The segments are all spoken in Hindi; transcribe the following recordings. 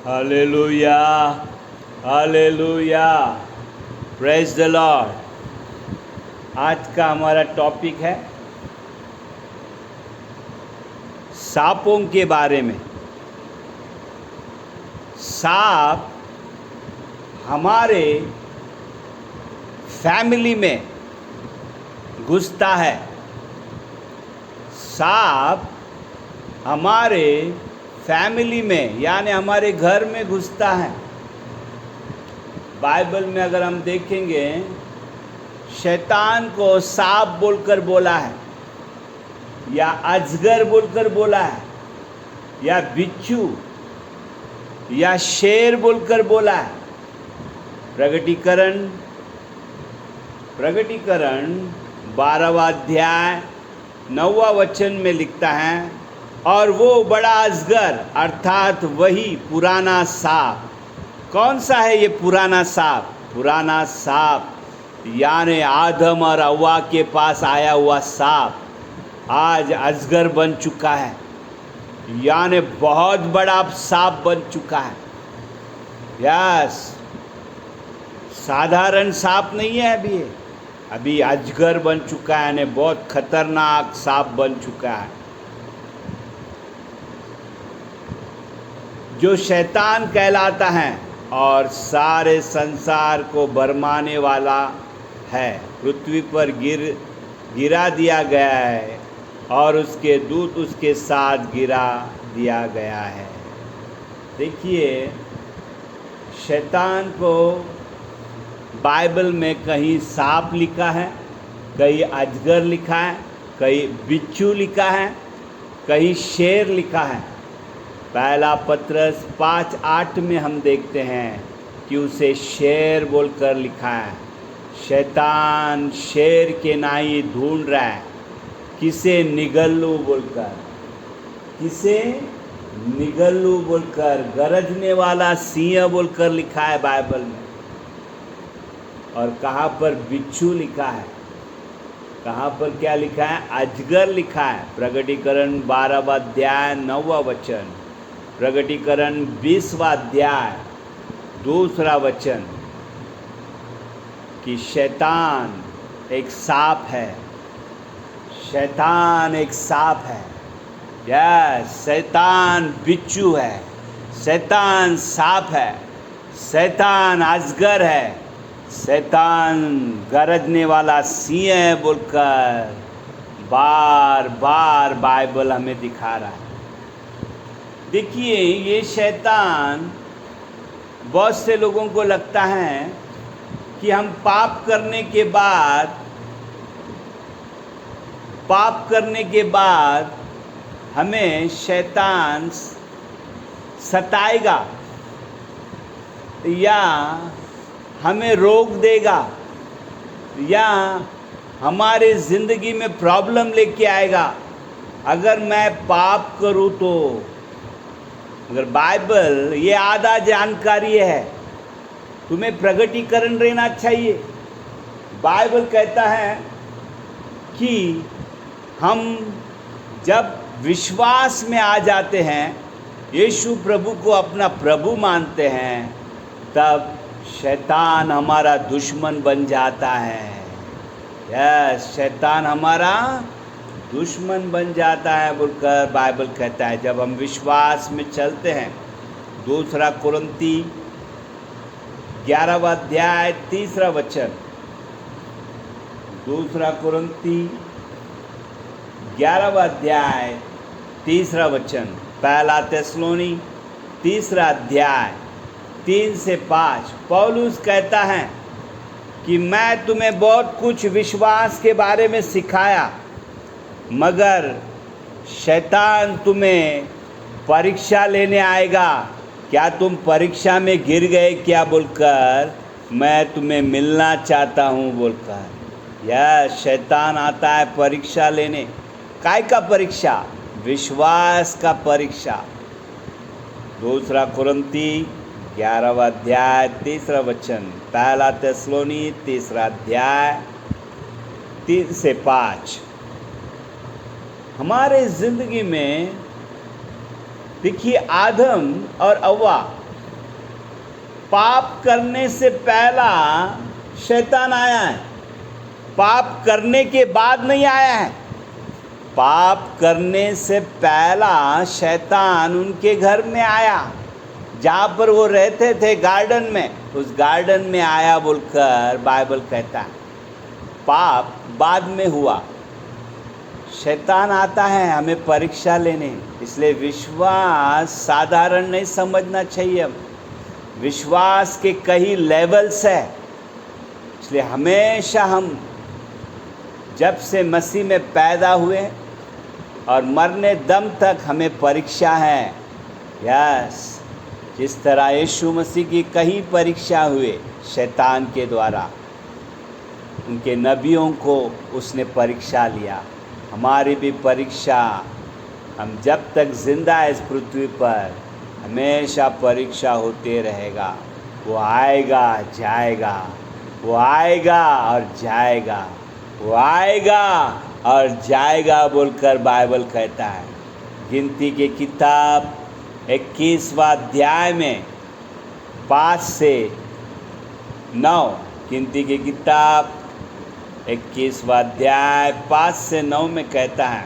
Hallelujah, hallelujah, praise the Lord. आज का हमारा टॉपिक है सांपों के बारे में। सांप हमारे फैमिली में घुसता है। सांप हमारे फैमिली में यानी हमारे घर में घुसता है। बाइबल में अगर हम देखेंगे, शैतान को सांप बोलकर बोला है, या अजगर बोलकर बोला है, या बिच्छू या शेर बोलकर बोला है। प्रकटीकरण 12वां अध्याय 9वां वचन में लिखता है, और वो बड़ा अजगर अर्थात वही पुराना सांप। कौन सा है ये पुराना सांप? पुराना सांप यानी आदम और हव्वा के पास आया हुआ सांप आज अजगर बन चुका है, यानी बहुत बड़ा सांप बन चुका है। यस, साधारण सांप नहीं है अभी अजगर बन चुका है, यानी बहुत खतरनाक सांप बन चुका है, जो शैतान कहलाता है और सारे संसार को भरमाने वाला है। पृथ्वी पर गिरा दिया गया है और उसके दूत उसके साथ गिरा दिया गया है। देखिए, शैतान को बाइबल में कहीं सांप लिखा है, कहीं अजगर लिखा है, कहीं बिच्छू लिखा है, कहीं शेर लिखा है। पहला पत्रस 5:8 में हम देखते हैं कि उसे शेर बोलकर लिखा है। शैतान शेर के नाई ढूंढ रहा है, किसे निगल्लू बोलकर, किसे निगल्लू बोलकर, गरजने वाला सिंह बोलकर लिखा है बाइबल में। और कहाँ पर बिच्छू लिखा है, कहाँ पर क्या लिखा है? अजगर लिखा है। प्रकटीकरण 12वां अध्याय 9वां वचन, प्रकटीकरण 20वां अध्याय 2रा वचन, कि शैतान एक सांप है। शैतान एक सांप है। यस, शैतान बिच्छू है, शैतान सांप है, शैतान अजगर है, शैतान गरजने वाला सिंह है बोलकर बार बार बाइबल हमें दिखा रहा है। देखिए, ये शैतान, बहुत से लोगों को लगता है कि हम पाप करने के बाद हमें शैतान सताएगा या हमें रोक देगा या हमारे ज़िंदगी में प्रॉब्लम लेके आएगा अगर मैं पाप करूँ तो। मगर बाइबल ये आधा जानकारी है, तुम्हें प्रकटीकरण रहना चाहिए। बाइबल कहता है कि हम जब विश्वास में आ जाते हैं, यीशु प्रभु को अपना प्रभु मानते हैं, तब शैतान हमारा दुश्मन बन जाता है। यस, शैतान हमारा दुश्मन बन जाता है बोलकर बाइबल कहता है, जब हम विश्वास में चलते हैं। 2 कुरिन्ती 11वां अध्याय 3रा वचन, 2 कुरिन्ती 11वां अध्याय 3रा वचन, पहला थिस्सलुनी 3रा अध्याय 3 से 5, पौलुस कहता है कि मैं तुम्हें बहुत कुछ विश्वास के बारे में सिखाया, मगर शैतान तुम्हें परीक्षा लेने आएगा, क्या तुम परीक्षा में गिर गए क्या बोलकर मैं तुम्हें मिलना चाहता हूँ बोलकर। यह शैतान आता है परीक्षा लेने। काय का परीक्षा? विश्वास का परीक्षा। 2 कुरिन्ती 11वां अध्याय 3रा वचन, पहला थिस्सलुनी 3रा अध्याय 3 से 5। हमारे ज़िंदगी में देखिए, आदम और हव्वा पाप करने से पहला शैतान आया है, पाप करने के बाद नहीं आया है। पाप करने से पहला शैतान उनके घर में आया, जहाँ पर वो रहते थे गार्डन में, उस गार्डन में आया बोलकर बाइबल कहता है। पाप बाद में हुआ, शैतान आता है हमें परीक्षा लेने। इसलिए विश्वास साधारण नहीं समझना चाहिए। विश्वास के कई लेवल्स है, इसलिए हमेशा हम जब से मसीह में पैदा हुए और मरने दम तक हमें परीक्षा है। यस, जिस तरह यीशु मसीह की कई परीक्षा हुए शैतान के द्वारा, उनके नबियों को उसने परीक्षा लिया। हमारी भी परीक्षा, हम जब तक जिंदा है इस पृथ्वी पर, हमेशा परीक्षा होते रहेगा। वो आएगा जाएगा, वो आएगा और जाएगा, वो आएगा और जाएगा बोलकर बाइबल कहता है। गिनती की किताब 21वां अध्याय में 5 से 9, गिनती की किताब 21वां अध्याय 5 से 9 में कहता है,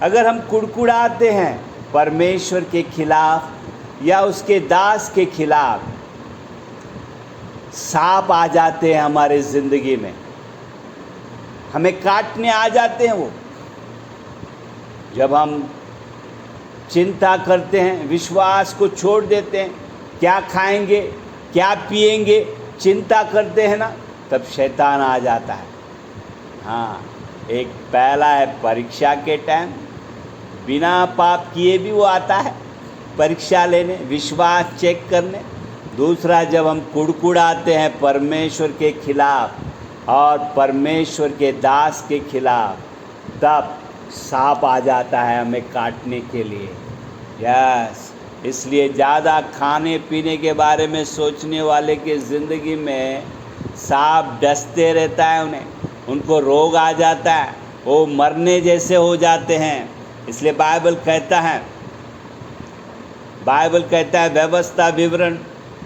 अगर हम कुड़कुड़ाते हैं परमेश्वर के खिलाफ या उसके दास के खिलाफ, सांप आ जाते हैं हमारे ज़िंदगी में, हमें काटने आ जाते हैं। वो जब हम चिंता करते हैं, विश्वास को छोड़ देते हैं, क्या खाएंगे क्या पिएंगे, चिंता करते हैं ना, तब शैतान आ जाता है। हाँ, एक पहला है परीक्षा के टाइम, बिना पाप किए भी वो आता है परीक्षा लेने, विश्वास चेक करने। दूसरा, जब हम कुड़कुड़ाते हैं परमेश्वर के खिलाफ और परमेश्वर के दास के खिलाफ, तब सांप आ जाता है हमें काटने के लिए। यस, इसलिए ज़्यादा खाने पीने के बारे में सोचने वाले के ज़िंदगी में सांप डसते रहता है, उनको रोग आ जाता है, वो मरने जैसे हो जाते हैं। इसलिए बाइबल कहता है व्यवस्था विवरण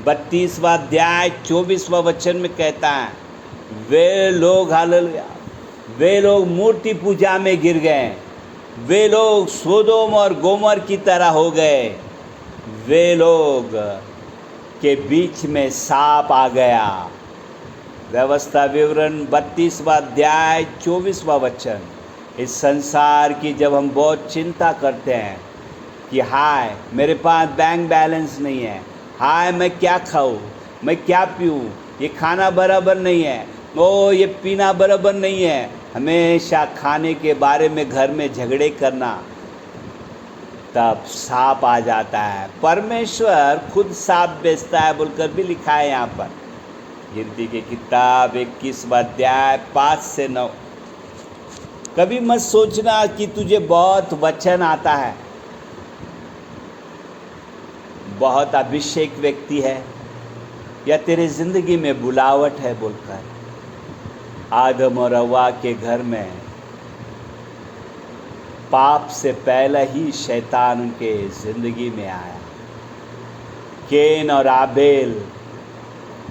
32वां अध्याय 24वां वचन में कहता है, वे लोग, हालेलुया, वे लोग मूर्ति पूजा में गिर गए, वे लोग सोदोम और गोमर की तरह हो गए, वे लोग के बीच में सांप आ गया। व्यवस्था विवरण 32वां अध्याय 24वां वचन। इस संसार की जब हम बहुत चिंता करते हैं कि हाय मेरे पास बैंक बैलेंस नहीं है, हाय मैं क्या खाऊं, मैं क्या पीऊं, ये खाना बराबर नहीं है, ओ ये पीना बराबर नहीं है, हमेशा खाने के बारे में घर में झगड़े करना, तब सांप आ जाता है। परमेश्वर खुद सांप बेचता है बोलकर भी लिखा है यहाँ पर, गिनती की किताब 21वां अध्याय 5 से 9। कभी मत सोचना कि तुझे बहुत वचन आता है, बहुत अभिषेक व्यक्ति है, या तेरे ज़िंदगी में बुलावट है बोलकर। आदम और हव्वा के घर में पाप से पहले ही शैतान उनके ज़िंदगी में आया। केन और आबेल,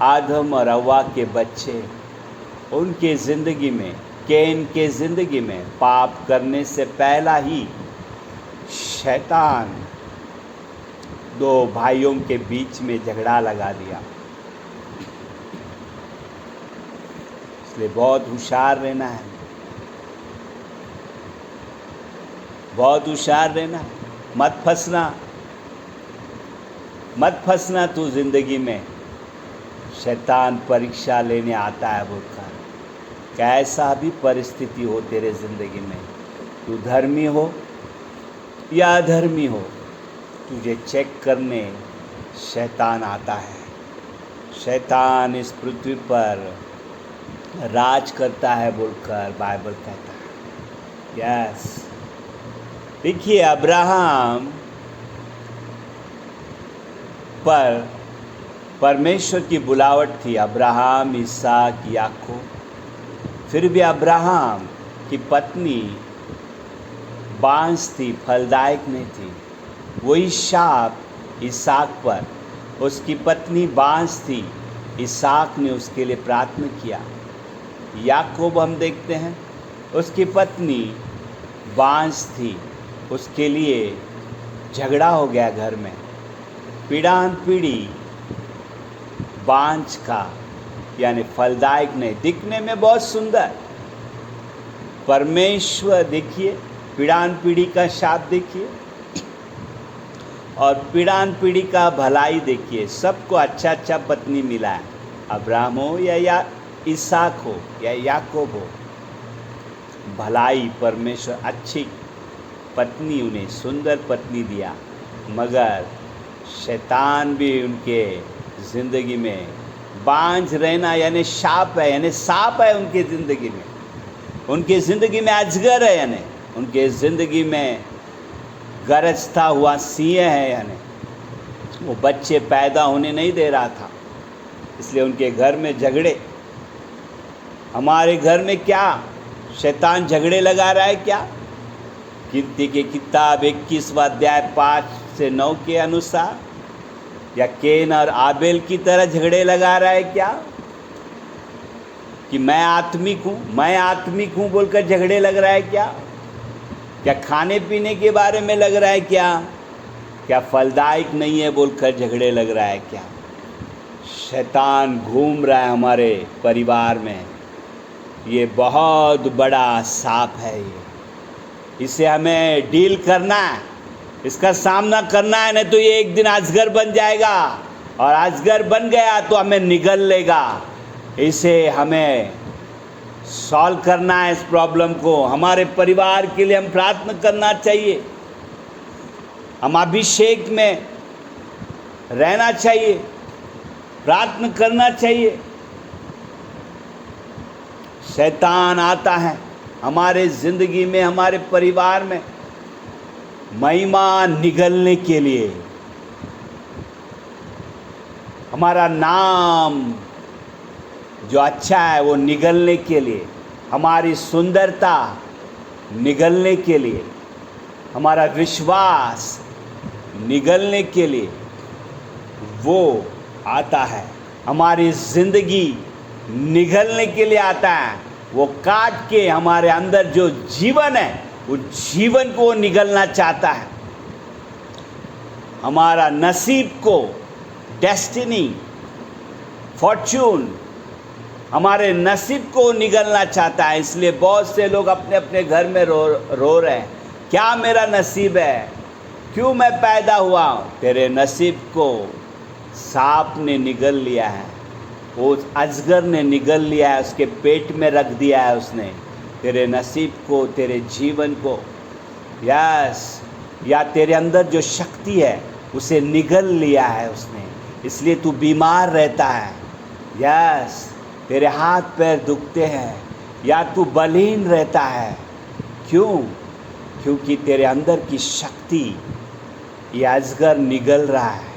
आदम और हव्वा के बच्चे, उनके ज़िंदगी में, केन के ज़िंदगी में पाप करने से पहला ही शैतान दो भाइयों के बीच में झगड़ा लगा दिया। इसलिए बहुत होशियार रहना है, बहुत होशियार रहना है। मत फंसना तू ज़िंदगी में। शैतान परीक्षा लेने आता है बोलकर, कैसा भी परिस्थिति हो तेरे ज़िंदगी में, तू धर्मी हो या अधर्मी हो, तुझे चेक करने शैतान आता है। शैतान इस पृथ्वी पर राज करता है बोलकर बाइबल कहता है। यस, देखिए अब्राहम पर परमेश्वर की बुलावट थी, अब्राहम, इसहाक, याकूब। फिर भी अब्राहम की पत्नी बांस थी, फलदायक नहीं थी। वही शाप इसहाक पर, उसकी पत्नी बांझ थी, इसहाक ने उसके लिए प्रार्थना किया। याकूब हम देखते हैं, उसकी पत्नी बांझ थी, उसके लिए झगड़ा हो गया घर में। पीढ़ान पीढ़ी बांझ का यानी फलदायक नहीं, दिखने में बहुत सुंदर। परमेश्वर देखिए, पीढ़ान पीढ़ी का शाप देखिए और पीढ़ान पीढ़ी का भलाई देखिए। सबको अच्छा अच्छा पत्नी मिला है, अब्राहम हो या इसहाक हो या याकूब हो। भलाई, परमेश्वर अच्छी पत्नी, उन्हें सुंदर पत्नी दिया, मगर शैतान भी उनके ज़िंदगी में बांझ रहना यानी शाप है, यानी सांप है उनकी ज़िंदगी में। उनकी ज़िंदगी में अजगर है, यानी उनके ज़िंदगी में गरजता हुआ सिंह है, यानी वो बच्चे पैदा होने नहीं दे रहा था, इसलिए उनके घर में झगड़े। हमारे घर में क्या शैतान झगड़े लगा रहा है? क्या गिनती की किताब 21वां अध्याय 5 से 9 के अनुसार, या केन और आबेल की तरह झगड़े लगा रहा है क्या? कि मैं आत्मिक हूँ बोलकर झगड़े लग रहा है क्या? क्या खाने पीने के बारे में लग रहा है क्या फलदायक नहीं है बोलकर झगड़े लग रहा है क्या? शैतान घूम रहा है हमारे परिवार में। ये बहुत बड़ा सांप है, इसे हमें डील करना है, इसका सामना करना है, नहीं तो ये एक दिन अजगर बन जाएगा, और अजगर बन गया तो हमें निगल लेगा। इसे हमें सॉल्व करना है, इस प्रॉब्लम को। हमारे परिवार के लिए हम प्रार्थना करना चाहिए, हम अभिषेक में रहना चाहिए, प्रार्थना करना चाहिए। शैतान आता है हमारे ज़िंदगी में, हमारे परिवार में महिमा निगलने के लिए, हमारा नाम जो अच्छा है वो निगलने के लिए, हमारी सुंदरता निगलने के लिए, हमारा विश्वास निगलने के लिए वो आता है। हमारी ज़िंदगी निगलने के लिए आता है। वो काट के हमारे अंदर जो जीवन है, वो जीवन को निगलना चाहता है। हमारा नसीब को, डेस्टिनी, फॉर्च्यून, हमारे नसीब को निगलना चाहता है। इसलिए बहुत से लोग अपने अपने घर में रो रहे हैं, क्या मेरा नसीब है, क्यों मैं पैदा हुआ हूँ? तेरे नसीब को सांप ने निगल लिया है, वो अजगर ने निगल लिया है, उसके पेट में रख दिया है उसने तेरे नसीब को, तेरे जीवन को। या तेरे अंदर जो शक्ति है उसे निगल लिया है उसने, इसलिए तू बीमार रहता है। तेरे हाथ पैर दुखते हैं, या तू बलहीन रहता है। क्यों? क्योंकि तेरे अंदर की शक्ति ये अजगर निगल रहा है,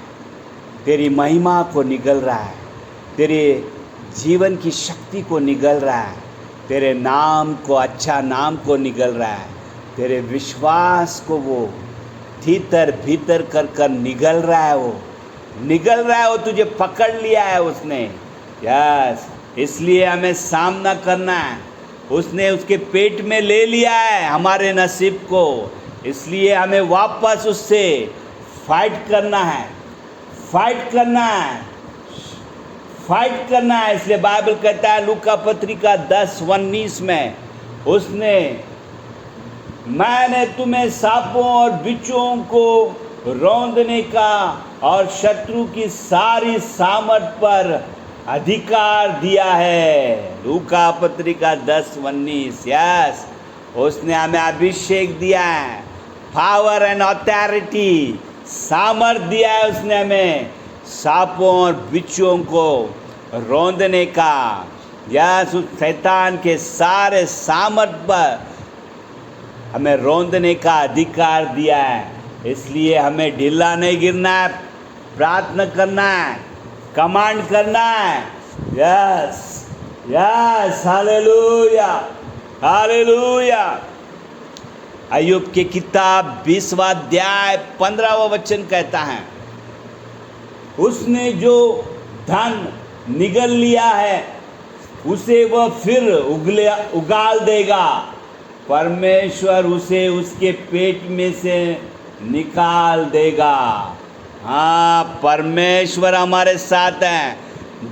तेरी महिमा को निगल रहा है, तेरे जीवन की शक्ति को निगल रहा है, तेरे नाम को, अच्छा नाम को निगल रहा है, तेरे विश्वास को वो भीतर भीतर कर कर निगल रहा है, वो निगल रहा है, वो तुझे पकड़ लिया है उसने। इसलिए हमें सामना करना है। उसने उसके पेट में ले लिया है हमारे नसीब को, इसलिए हमें वापस उससे फाइट करना है, फाइट करना है। इसलिए बाइबल कहता है लूका पत्रिका 10:19 में, मैंने तुम्हें सांपों और बिच्छुओं को रौंदने का और शत्रु की सारी सामर्थ पर अधिकार दिया है। लूका पत्रिका 10:19। उसने हमें अभिषेक दिया है, पावर एंड ऑथोरिटी, सामर्थ दिया है उसने हमें सांपों और बिच्छुओं को रौंदने का। शैतान के सारे सामर्थ पर हमें रौंदने का अधिकार दिया है। इसलिए हमें ढीला नहीं गिरना है, प्रार्थना करना है, कमांड करना है। Hallelujah, hallelujah. अय्यूब की किताब 20वां अध्याय 15वां वचन कहता है, उसने जो धन निगल लिया है उसे वह फिर उगाल देगा। परमेश्वर उसे उसके पेट में से निकाल देगा। हाँ, परमेश्वर हमारे साथ है।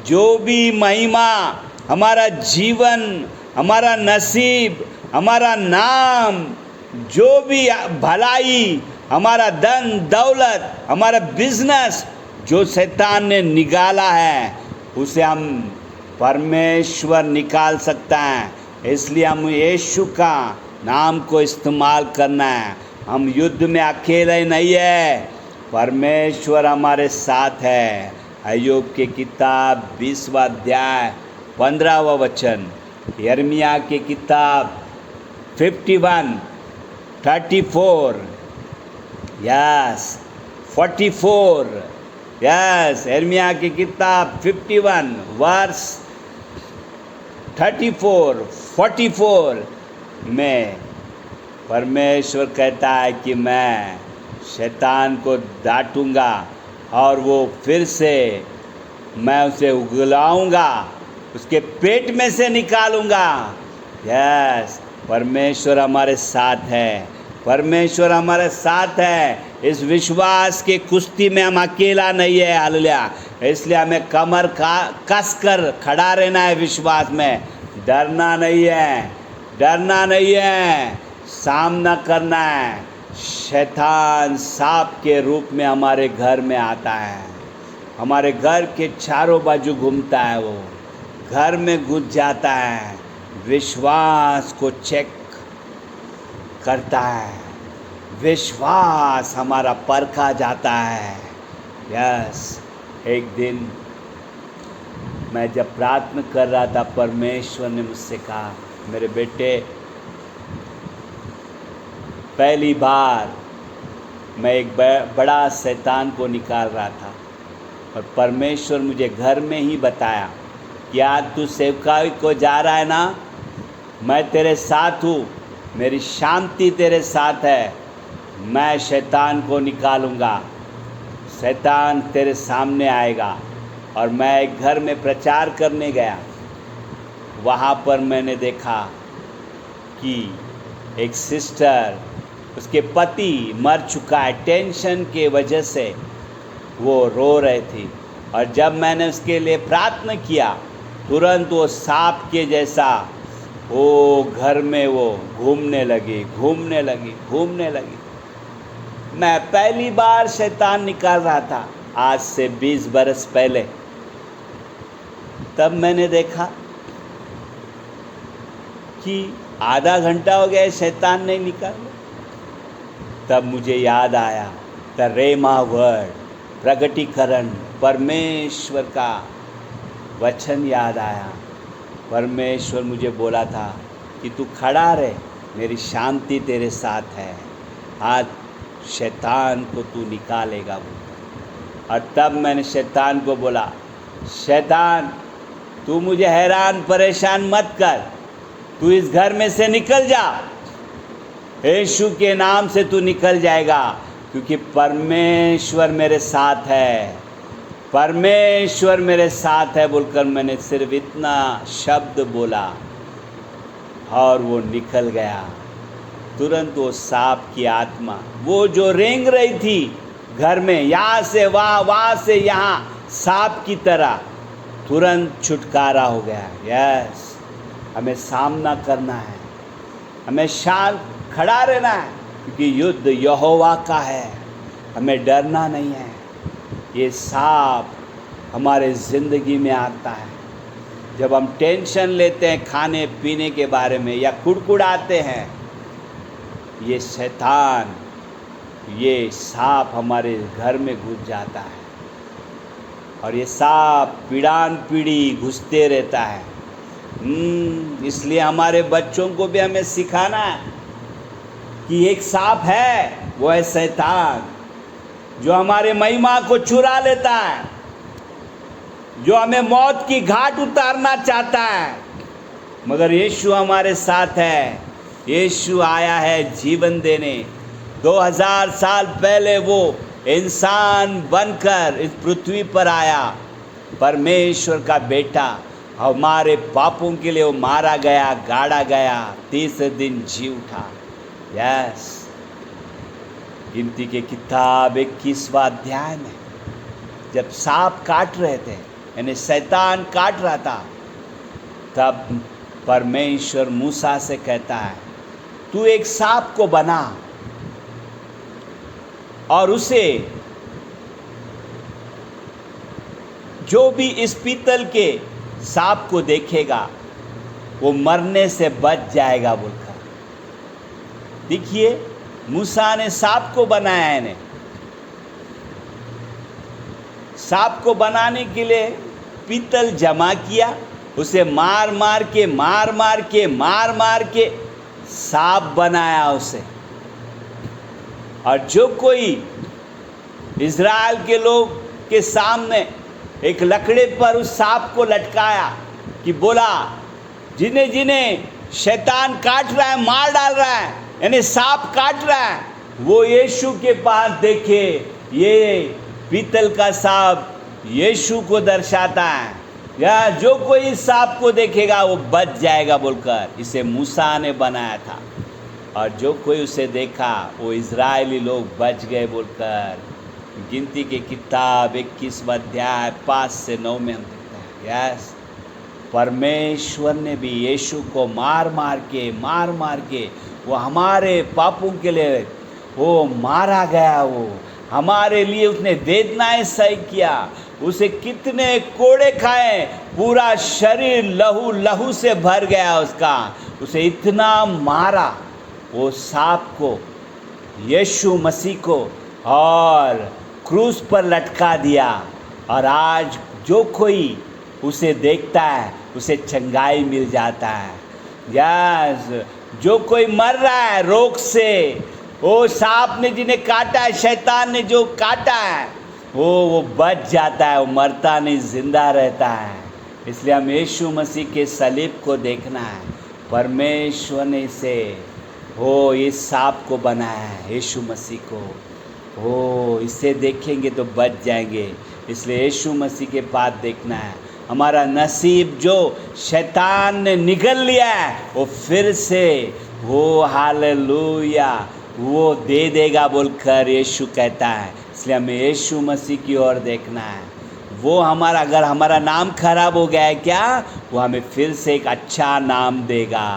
जो भी महिमा, हमारा जीवन, हमारा नसीब, हमारा नाम, जो भी भलाई, हमारा धन दौलत, हमारा बिजनेस जो शैतान ने निकाला है उसे हम परमेश्वर निकाल सकता है। इसलिए हम यीशु का नाम को इस्तेमाल करना है। हम युद्ध में अकेले नहीं है, परमेश्वर हमारे साथ है। अय्यूब की किताब 20वां अध्याय 15वां वचन, यिर्मयाह की किताब 51, 34, यस 44, यस यिर्मयाह की किताब 51 वर्स 34, 44 में परमेश्वर कहता है कि मैं शैतान को डांटूंगा और वो फिर से मैं उसे उगलाऊंगा, उसके पेट में से निकालूंगा। यस, परमेश्वर हमारे साथ है, परमेश्वर हमारे साथ है। इस विश्वास के कुश्ती में हम अकेला नहीं है। हालेलुया। इसलिए हमें कमर का कस कर खड़ा रहना है विश्वास में। डरना नहीं है, डरना नहीं है, सामना करना है। शैतान सांप के रूप में हमारे घर में आता है, हमारे घर के चारों बाजू घूमता है, वो घर में घुस जाता है, विश्वास को चेक करता है, विश्वास हमारा परखा जाता है। यस, एक दिन मैं जब प्रार्थना कर रहा था, परमेश्वर ने मुझसे कहा, मेरे बेटे, पहली बार मैं एक बड़ा शैतान को निकाल रहा था और परमेश्वर मुझे घर में ही बताया कि आज तू सेवकाई को जा रहा है ना, मैं तेरे साथ हूँ, मेरी शांति तेरे साथ है, मैं शैतान को निकालूंगा, शैतान तेरे सामने आएगा। और मैं एक घर में प्रचार करने गया, वहाँ पर मैंने देखा कि एक सिस्टर, उसके पति मर चुका है, टेंशन के वजह से वो रो रही थी। और जब मैंने उसके लिए प्रार्थना किया, तुरंत वो सांप के जैसा वो घर में वो घूमने लगी। मैं पहली बार शैतान निकाल रहा था, आज से 20 बरस पहले। तब मैंने देखा कि आधा घंटा हो गया शैतान नहीं निकाला। तब मुझे याद आया द रेमा वर्ड, प्रगटीकरण, परमेश्वर का वचन याद आया। परमेश्वर मुझे बोला था कि तू खड़ा रहे, मेरी शांति तेरे साथ है, आज शैतान को तू निकालेगा। और तब मैंने शैतान को बोला, शैतान तू मुझे हैरान परेशान मत कर, तू इस घर में से निकल जा, यीशु के नाम से तू निकल जाएगा, क्योंकि परमेश्वर मेरे साथ है, परमेश्वर मेरे साथ है बोलकर मैंने सिर्फ इतना शब्द बोला और वो निकल गया। तुरंत वो सांप की आत्मा, वो जो रेंग रही थी घर में, यहाँ से वहाँ से यहाँ, सांप की तरह, तुरंत छुटकारा हो गया। यस, हमें सामना करना है, हमें शांत खड़ा रहना है, क्योंकि युद्ध यहोवा का है, हमें डरना नहीं है। ये सांप हमारे ज़िंदगी में आता है जब हम टेंशन लेते हैं खाने पीने के बारे में या कुड़कुड़ाते हैं। ये शैतान, ये सांप हमारे घर में घुस जाता है और ये सांप पीढ़ान पीढ़ी घुसते रहता है। इसलिए हमारे बच्चों को भी हमें सिखाना है कि एक सांप है, वो है शैतान, जो हमारे महिमा को चुरा लेता है, जो हमें मौत की घाट उतारना चाहता है। मगर यीशु हमारे साथ है, यीशु आया है जीवन देने। 2000 साल पहले वो इंसान बनकर इस पृथ्वी पर आया, परमेश्वर का बेटा, हमारे पापों के लिए वो मारा गया, गाड़ा गया, तीसरे दिन जी उठा। यस, गिनती के किताब 21वां अध्याय में जब सांप काट रहे थे, यानी शैतान काट रहा था, तब परमेश्वर मूसा से कहता है, तू एक सांप को बना और उसे, जो भी इस पीतल के सांप को देखेगा वो मरने से बच जाएगा बोलकर। देखिए, मूसा ने सांप को बनाया है ने। सांप को बनाने के लिए पीतल जमा किया, उसे मार मार के सांप बनाया उसे। और जो कोई इज़राइल के लोग के सामने एक लकड़े पर उस सांप को लटकाया कि बोला, जिन्हें जिन्हें शैतान काट रहा है, मार डाल रहा है, यानी सांप काट रहा है, वो यीशु के पास देखे। ये पीतल का सांप यीशु को दर्शाता है, या जो कोई इस सांप को देखेगा वो बच जाएगा बोलकर इसे मूसा ने बनाया था। और जो कोई उसे देखा वो इज़राइली लोग बच गए बोलकर गिनती के किताब 21वां अध्याय 5 से 9 में हम देखते हैं। यस, परमेश्वर ने भी यीशु को मार मार के वो हमारे पापों के लिए वो मारा गया, वो हमारे लिए उसने वेदनाएं सही किया, उसे कितने कोड़े खाए, पूरा शरीर लहू से भर गया उसका, उसे इतना मारा वो सांप को, यीशु मसीह को, और क्रूस पर लटका दिया। और आज जो कोई उसे देखता है उसे चंगाई मिल जाता है। यस, जो कोई मर रहा है रोग से, वो सांप ने जिन्हें काटा है, शैतान ने जो काटा है, वो बच जाता है, वो मरता नहीं, जिंदा रहता है। इसलिए हम यीशु मसीह के सलीब को देखना है। परमेश्वर ने इसे इस सांप को बनाया है, यीशु मसीह को। इसे देखेंगे तो बच जाएंगे। इसलिए यीशु मसीह के पास देखना है। हमारा नसीब जो शैतान ने निगल लिया है वो फिर से हालेलुया वो दे देगा बोलकर यीशु कहता है। इसलिए हमें यीशु मसीह की ओर देखना है। वो अगर हमारा नाम खराब हो गया है क्या, वो हमें फिर से एक अच्छा नाम देगा।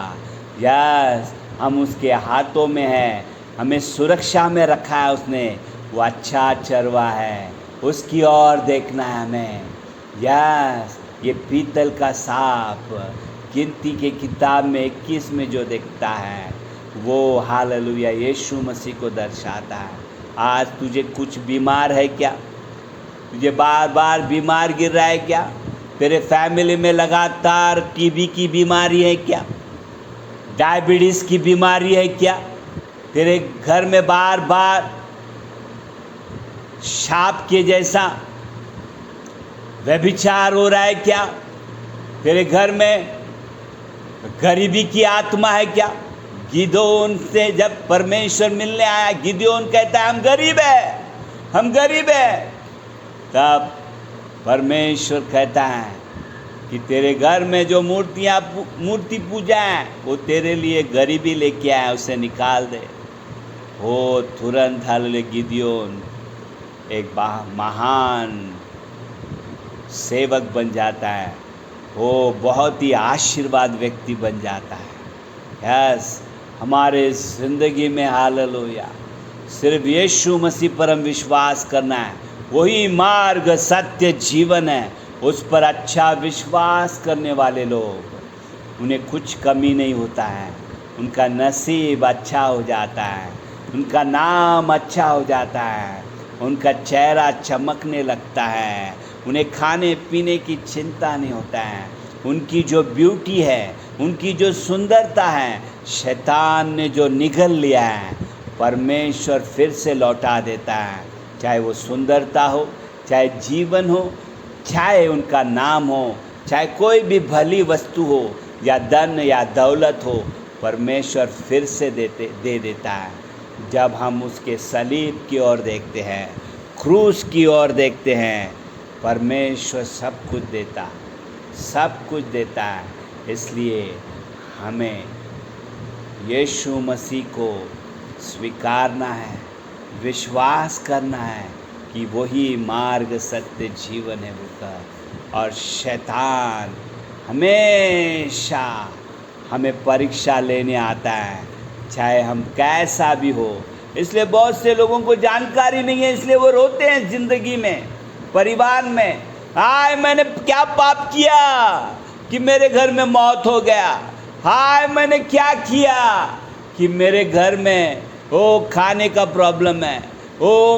यस, हम उसके हाथों में हैं, हमें सुरक्षा में रखा है उसने। वो अच्छा चरवा है, उसकी ओर देखना है हमें। यस, ये पीतल का सांप गिनती के किताब में 21 में जो दिखता है वो हालेलुया यीशु मसीह को दर्शाता है। आज तुझे कुछ बीमार है क्या? तुझे बार बार बीमार गिर रहा है क्या? तेरे फैमिली में लगातार टीबी की बीमारी है क्या? डायबिटीज़ की बीमारी है क्या? तेरे घर में बार बार सांप के जैसा व्यभिचार हो रहा है क्या? तेरे घर में गरीबी की आत्मा है क्या? गिदोन से जब परमेश्वर मिलने आया, गिदोन कहता है हम गरीब है। तब परमेश्वर कहता है कि तेरे घर में जो मूर्ति पूजा है वो तेरे लिए गरीबी लेके आया, उसे निकाल दे। तुरंत हालेलुया गिदोन एक महान सेवक बन जाता है, वो बहुत ही आशीर्वाद व्यक्ति बन जाता है। यस, हमारे ज़िंदगी में हालेलुया सिर्फ यीशु मसीह पर हम विश्वास करना है। वही मार्ग सत्य जीवन है। उस पर अच्छा विश्वास करने वाले लोग, उन्हें कुछ कमी नहीं होता है। उनका नसीब अच्छा हो जाता है, उनका नाम अच्छा हो जाता है, उनका चेहरा चमकने लगता है, उन्हें खाने पीने की चिंता नहीं होता है। उनकी जो ब्यूटी है, उनकी जो सुंदरता है, शैतान ने जो निगल लिया है, परमेश्वर फिर से लौटा देता है। चाहे वो सुंदरता हो, चाहे जीवन हो, चाहे उनका नाम हो, चाहे कोई भी भली वस्तु हो या धन या दौलत हो, परमेश्वर फिर से दे देता है। जब हम उसके सलीब की ओर देखते हैं, क्रूस की ओर देखते हैं, परमेश्वर सब कुछ देता है। इसलिए हमें यीशु मसीह को स्वीकारना है, विश्वास करना है कि वही मार्ग, सत्य, जीवन है बोलकर। और शैतान हमेशा हमें परीक्षा लेने आता है, चाहे हम कैसा भी हो। इसलिए बहुत से लोगों को जानकारी नहीं है, इसलिए वो रोते हैं ज़िंदगी में, परिवार में, हाय मैंने क्या पाप किया कि मेरे घर में मौत हो गया, हाय मैंने क्या किया कि मेरे घर में खाने का प्रॉब्लम है,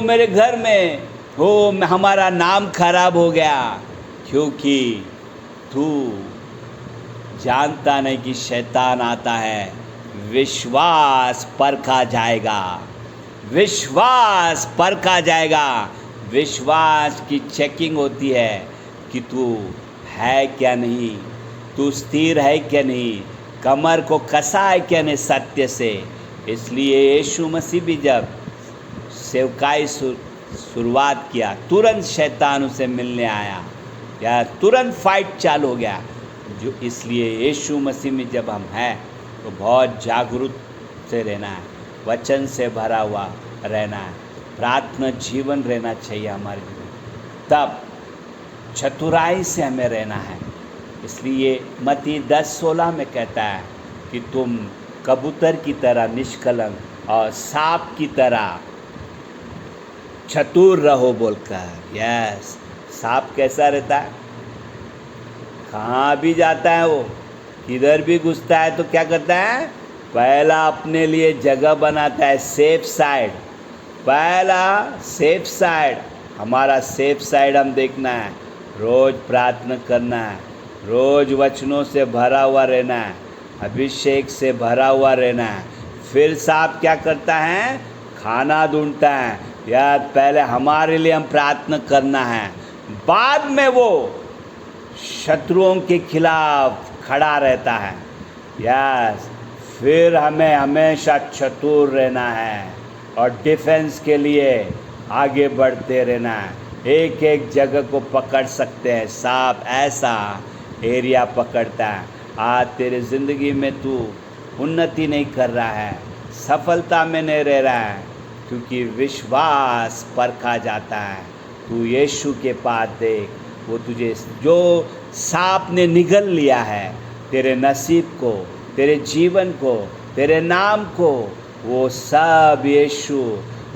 मेरे घर में हमारा नाम खराब हो गया। क्योंकि तू जानता नहीं कि शैतान आता है, विश्वास परखा जाएगा, विश्वास की चेकिंग होती है कि तू है क्या नहीं, तू स्थिर है क्या नहीं, कमर को कसा है क्या नहीं सत्य से। इसलिए यीशु मसीह भी जब सेवकाई शुरुआत किया, तुरंत शैतान उसे मिलने आया, या तुरंत फाइट चालू हो गया। इसलिए यीशु मसीह में जब हम हैं तो बहुत जागरूक से रहना है, वचन से भरा हुआ रहना है, प्रार्थना जीवन रहना चाहिए हमारे जीवन, तब चतुराई से हमें रहना है। इसलिए मत्ती 10:16 में कहता है कि तुम कबूतर की तरह निष्कलंक और सांप की तरह चतुर रहो बोलकर। यस, सांप कैसा रहता है, कहाँ भी जाता है, वो किधर भी घुसता है तो क्या करता है, पहला अपने लिए जगह बनाता है, सेफ साइड, पहला सेफ साइड। हमारा सेफ साइड हम देखना है, रोज़ प्रार्थना करना है, रोज़ वचनों से भरा हुआ रहना है, अभिषेक से भरा हुआ रहना है। फिर सांप क्या करता है, खाना ढूंढता है। यार पहले हमारे लिए हम प्रार्थना करना है, बाद में वो शत्रुओं के खिलाफ खड़ा रहता है। यस, फिर हमें हमेशा चतुर रहना है और डिफेंस के लिए आगे बढ़ते रहना है। एक एक जगह को पकड़ सकते हैं, सांप ऐसा एरिया पकड़ता है। आज तेरे ज़िंदगी में तू उन्नति नहीं कर रहा है, सफलता में नहीं रह रहा है, क्योंकि विश्वास परखा जाता है। तू यीशु के पास देख, वो तुझे जो सांप ने निगल लिया है, तेरे नसीब को, तेरे जीवन को, तेरे नाम को, वो सब यीशु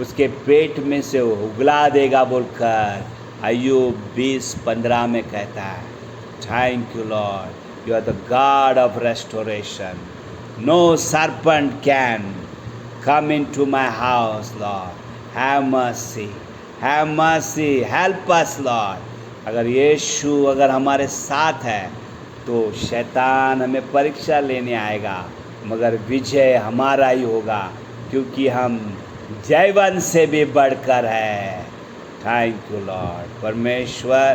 उसके पेट में से उगला देगा बोलकर अय्यूब 20:15 में कहता है। Thank you Lord, you are the God of restoration. No serpent can come into my house, Lord. Have mercy, have mercy, help us, Lord. अगर यीशु अगर हमारे साथ है तो शैतान हमें परीक्षा लेने आएगा, मगर विजय हमारा ही होगा, क्योंकि हम जयवंत से भी बढ़कर है। Thank you Lord. परमेश्वर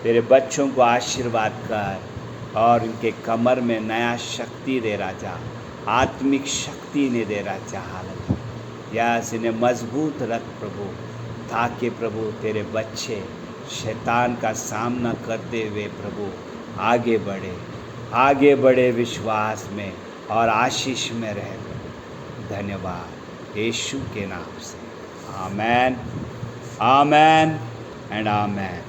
तेरे बच्चों को आशीर्वाद कर और उनके कमर में नया शक्ति दे राजा, आत्मिक शक्ति ने दे रहा चाह, यस इन्हें मजबूत रख प्रभु, ताकि प्रभु तेरे बच्चे शैतान का सामना करते हुए प्रभु आगे बढ़े विश्वास में और आशीष में रहे प्रभु। धन्यवाद यीशु के नाम से, आमेन, आमेन एंड आमेन।